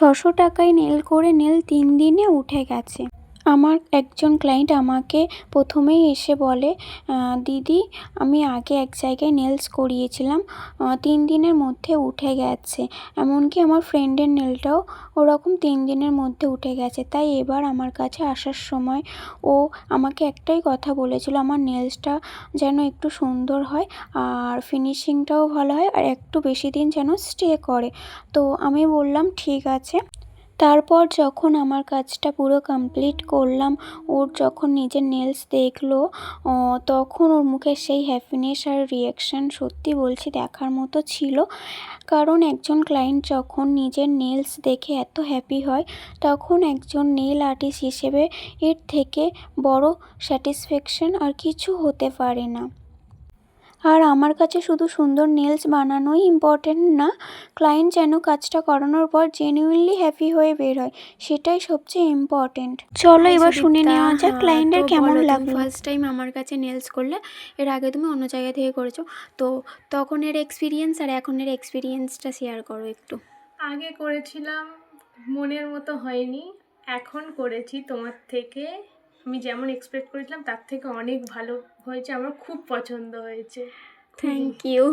600 টাকায় নেল করে নেল 3 দিনে উঠে গেছে। আমার একজন ক্লায়েন্ট আমাকে প্রথমেই এসে বলে, দিদি আমি আগে এক জায়গায় নেলস করিয়েছিলাম, 3 দিনের মধ্যে উঠে গেছে। এমনকি আমার ফ্রেন্ডের নেলটাও ওরকম 3 দিনের মধ্যে উঠে গেছে। তাই এবার আমার কাছে আসার সময় ও আমাকে একটাই কথা বলেছিল, আমার নেলসটা যেন একটু সুন্দর হয় আর ফিনিশিংটাও ভালো হয় আর একটু বেশি দিন যেন স্টে করে। তো আমি বললাম ঠিক আছে। তারপর যখন আমার কাজটা পুরো কমপ্লিট করলাম, ওর যখন নিজের নেলস দেখলো তখন ওর মুখে সেই হ্যাপিনেস আর রিঅ্যাকশান সত্যি বলছি দেখার মতো ছিল। কারণ একজন ক্লায়েন্ট যখন নিজের নেলস দেখে এত হ্যাপি হয়, তখন একজন নেল আর্টিস্ট হিসেবে এর থেকে বড় স্যাটিসফ্যাকশন আর কিছু হতে পারে না। আর আমার কাছে শুধু সুন্দর নেলস বানানোই ইম্পর্টেন্ট না, ক্লায়েন্ট যেন কাজটা করানোর পর জেনুইনলি হ্যাপি হয়ে বের হয়, সেটাই সবচেয়ে ইম্পর্টেন্ট। চলো এবার শুনে নেওয়া যাক ক্লায়েন্টের কেমন লাগলো। ফার্স্ট টাইম আমার কাছে নেলস করলে, এর আগে তুমি অন্য জায়গা থেকে করেছো, তো তখনের এক্সপিরিয়েন্স আর এখনের এক্সপিরিয়েন্সটা শেয়ার করো একটু। আগে করেছিলাম, মনের মতো হয়নি। এখন করেছি তোমার থেকে, আমি যেমন এক্সপেক্ট করেছিলাম তার থেকে অনেক ভালো হয়েছে, আমার খুব পছন্দ হয়েছে। Thank you.